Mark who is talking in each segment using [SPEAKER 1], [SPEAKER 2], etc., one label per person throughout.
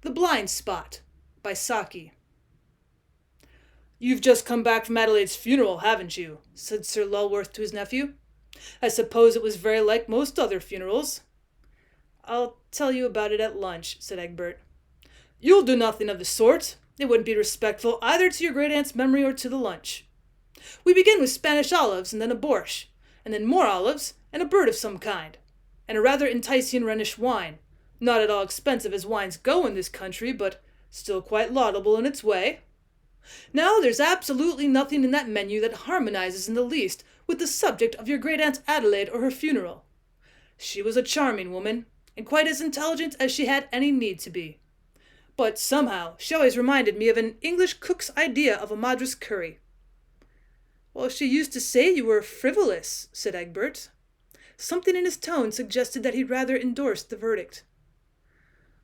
[SPEAKER 1] The Blind Spot by Saki. "You've just come back from Adelaide's funeral, haven't you?" said Sir Lulworth to his nephew. "I suppose it was very like most other funerals." "I'll tell you about it at lunch," said Egbert. "You'll do nothing of the sort. It wouldn't be respectful either to your great-aunt's memory or to the lunch. We begin with Spanish olives, and then a borscht, and then more olives, and a bird of some kind, and a rather enticing Rhenish wine, not at all expensive as wines go in this country, but still quite laudable in its way. Now, there's absolutely nothing in that menu that harmonizes in the least with the subject of your great-aunt Adelaide or her funeral. She was a charming woman, and quite as intelligent as she had any need to be. But somehow she always reminded me of an English cook's idea of a Madras curry." "Well, she used to say you were frivolous," said Egbert. Something in his tone suggested that he rather endorsed the verdict.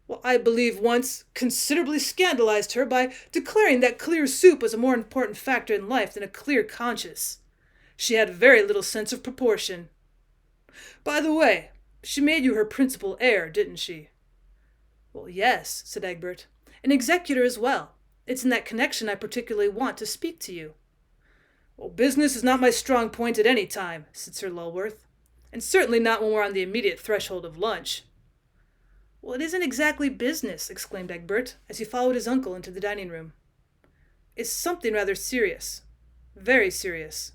[SPEAKER 1] "Well, I believe once considerably scandalized her by declaring that clear soup was a more important factor in life than a clear conscience. She had very little sense of proportion. By the way, she made you her principal heir, didn't she?" "Well, yes," said Egbert, "an executor as well. It's in that connection I particularly want to speak to you." "Well, business is not my strong point at any time," said Sir Lulworth, "and certainly not when we're on the immediate threshold of lunch." "Well, it isn't exactly business," exclaimed Egbert, as he followed his uncle into the dining room. "It's something rather serious. Very serious."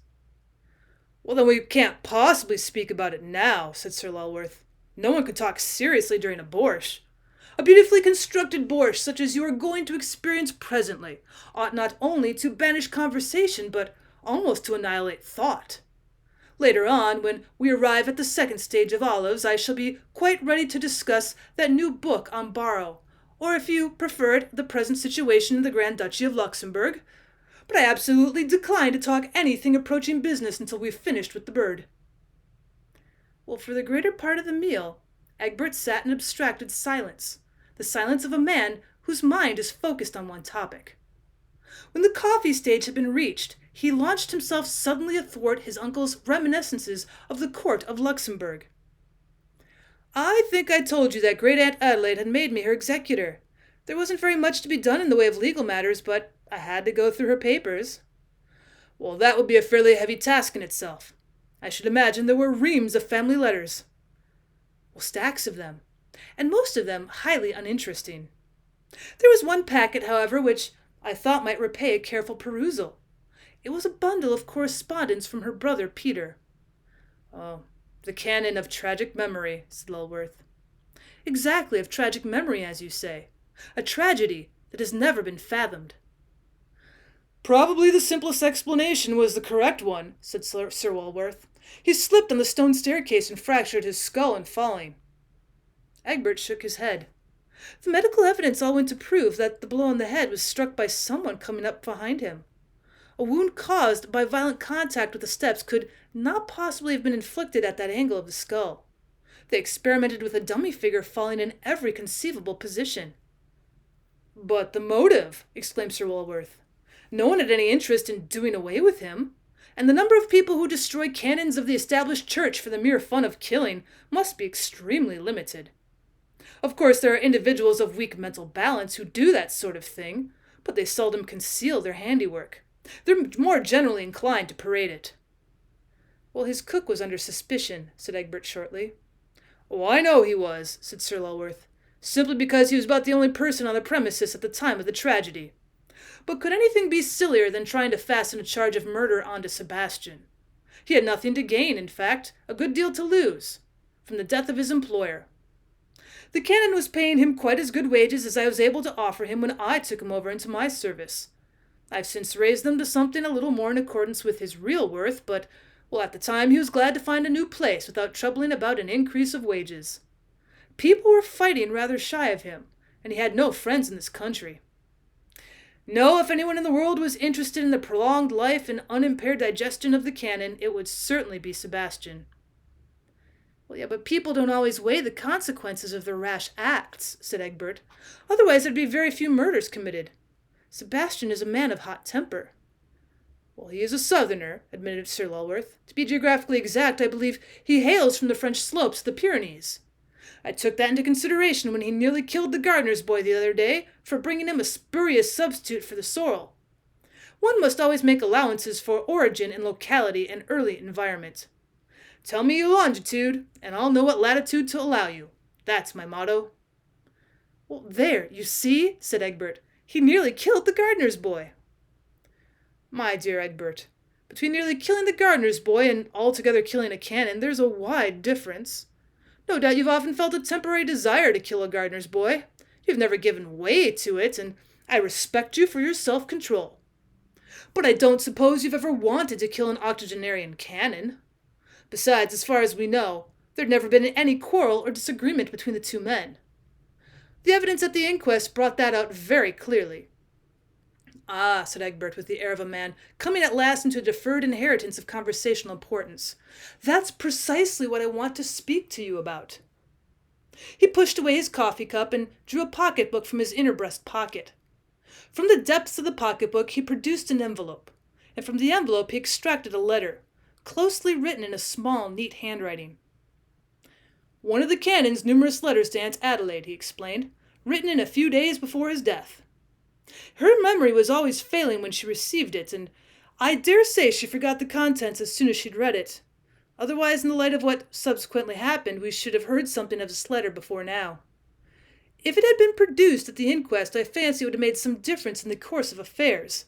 [SPEAKER 1] "Well, then we can't possibly speak about it now," said Sir Lulworth. "No one could talk seriously during a borscht. A beautifully constructed borscht such as you are going to experience presently ought not only to banish conversation, but almost to annihilate thought. Later on, when we arrive at the second stage of olives, I shall be quite ready to discuss that new book on Borrow, or if you prefer it, the present situation in the Grand Duchy of Luxembourg. But I absolutely decline to talk anything approaching business until we've finished with the bird." Well, for the greater part of the meal, Egbert sat in abstracted silence, the silence of a man whose mind is focused on one topic. When the coffee stage had been reached, he launched himself suddenly athwart his uncle's reminiscences of the court of Luxembourg. "I think I told you that great-aunt Adelaide had made me her executor. There wasn't very much to be done in the way of legal matters, but I had to go through her papers." "Well, that would be a fairly heavy task in itself. I should imagine there were reams of family letters." "Well, stacks of them, and most of them highly uninteresting. There was one packet, however, which I thought might repay a careful perusal. It was a bundle of correspondence from her brother Peter." "Oh, the canon of tragic memory," said Lulworth. "Exactly, of tragic memory, as you say. A tragedy that has never been fathomed." "Probably the simplest explanation was the correct one," said Sir Lulworth. "He slipped on the stone staircase and fractured his skull in falling." Egbert shook his head. The medical evidence all went to prove that the blow on the head was struck by someone coming up behind him. A wound caused by violent contact with the steps could not possibly have been inflicted at that angle of the skull. They experimented with a dummy figure falling in every conceivable position. "But the motive!" exclaimed Sir Lulworth. "No one had any interest in doing away with him, and the number of people who destroy canons of the established church for the mere fun of killing must be extremely limited. Of course, there are individuals of weak mental balance who do that sort of thing, but they seldom conceal their handiwork. They're more generally inclined to parade it." "Well, his cook was under suspicion," said Egbert shortly. "Oh, I know he was," said Sir Lulworth, "simply because he was about the only person on the premises at the time of the tragedy. But could anything be sillier than trying to fasten a charge of murder onto Sebastian? He had nothing to gain, in fact, a good deal to lose, from the death of his employer. The canon was paying him quite as good wages as I was able to offer him when I took him over into my service. I've since raised them to something a little more in accordance with his real worth, but, well, at the time he was glad to find a new place without troubling about an increase of wages. People were fighting rather shy of him, and he had no friends in this country. No, if anyone in the world was interested in the prolonged life and unimpaired digestion of the canon, it would certainly be Sebastian." "Well, yeah, but people don't always weigh the consequences of their rash acts," said Egbert. "Otherwise there'd be very few murders committed. Sebastian is a man of hot temper." "Well, he is a southerner," admitted Sir Lulworth. "To be geographically exact, I believe he hails from the French slopes of the Pyrenees. I took that into consideration when he nearly killed the gardener's boy the other day for bringing him a spurious substitute for the sorrel. One must always make allowances for origin and locality and early environment. Tell me your longitude, and I'll know what latitude to allow you. That's my motto." "Well, there, you see," said Egbert. "He nearly killed the gardener's boy." "My dear Egbert, between nearly killing the gardener's boy and altogether killing a canon, there's a wide difference. No doubt you've often felt a temporary desire to kill a gardener's boy. You've never given way to it, and I respect you for your self-control. But I don't suppose you've ever wanted to kill an octogenarian canon. Besides, as far as we know, there'd never been any quarrel or disagreement between the two men. The evidence at the inquest brought that out very clearly." "Ah," said Egbert with the air of a man coming at last into a deferred inheritance of conversational importance. "That's precisely what I want to speak to you about." He pushed away his coffee cup and drew a pocketbook from his inner breast pocket. From the depths of the pocketbook he produced an envelope, and from the envelope he extracted a letter, closely written in a small, neat handwriting. "One of the canon's numerous letters to Aunt Adelaide," he explained, "written in a few days before his death. Her memory was always failing when she received it, and I dare say she forgot the contents as soon as she'd read it. Otherwise, in the light of what subsequently happened, we should have heard something of this letter before now. If it had been produced at the inquest, I fancy it would have made some difference in the course of affairs.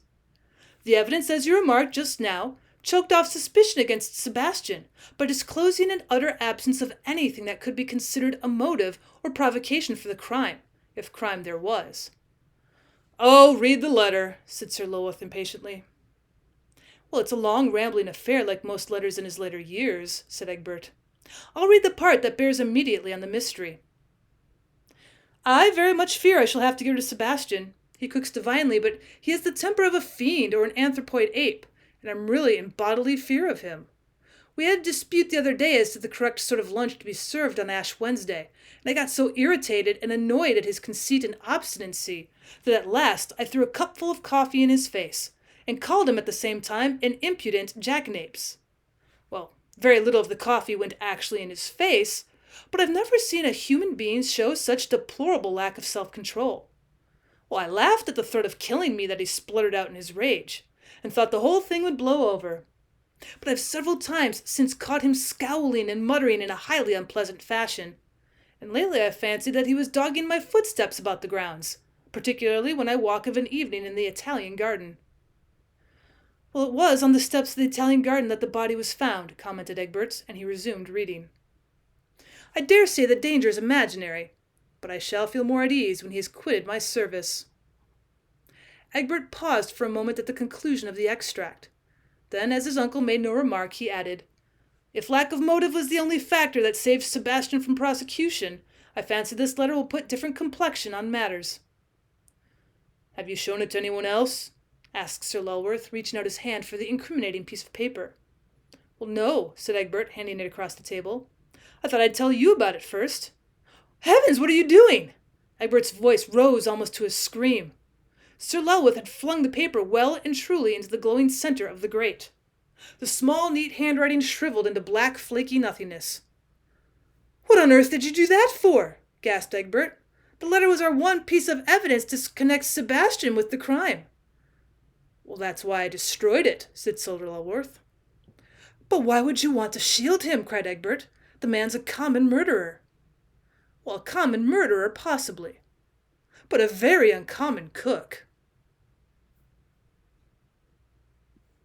[SPEAKER 1] The evidence, as you remarked just now, choked off suspicion against Sebastian by disclosing an utter absence of anything that could be considered a motive or provocation for the crime, if crime there was." "Oh, read the letter," said Sir Lulworth impatiently. "Well, it's a long rambling affair like most letters in his later years," said Egbert. "I'll read the part that bears immediately on the mystery. I very much fear I shall have to give it to Sebastian. He cooks divinely, but he has the temper of a fiend or an anthropoid ape, and I'm really in bodily fear of him. We had a dispute the other day as to the correct sort of lunch to be served on Ash Wednesday, and I got so irritated and annoyed at his conceit and obstinacy that at last I threw a cupful of coffee in his face, and called him at the same time an impudent jackanapes. Well, very little of the coffee went actually in his face, but I've never seen a human being show such deplorable lack of self-control. Well, I laughed at the threat of killing me that he spluttered out in his rage, and thought the whole thing would blow over. But I've several times since caught him scowling and muttering in a highly unpleasant fashion, and lately I've fancied that he was dogging my footsteps about the grounds, particularly when I walk of an evening in the Italian garden." "Well, it was on the steps of the Italian garden that the body was found," commented Egbert, and he resumed reading. "I dare say the danger is imaginary, but I shall feel more at ease when he has quitted my service." Egbert paused for a moment at the conclusion of the extract. Then, as his uncle made no remark, he added, "If lack of motive was the only factor that saved Sebastian from prosecution, I fancy this letter will put different complexion on matters." "Have you shown it to anyone else?" asked Sir Lulworth, reaching out his hand for the incriminating piece of paper. "Well, no," said Egbert, handing it across the table. "I thought I'd tell you about it first." "Heavens, what are you doing?" Egbert's voice rose almost to a scream. Sir Lulworth had flung the paper well and truly into the glowing center of the grate. The small, neat handwriting shriveled into black, flaky nothingness. "What on earth did you do that for?" gasped Egbert. "The letter was our one piece of evidence to connect Sebastian with the crime." "Well, that's why I destroyed it," said Sir Lulworth. "But why would you want to shield him?" cried Egbert. "The man's a common murderer." "Well, a common murderer, possibly. But a very uncommon cook."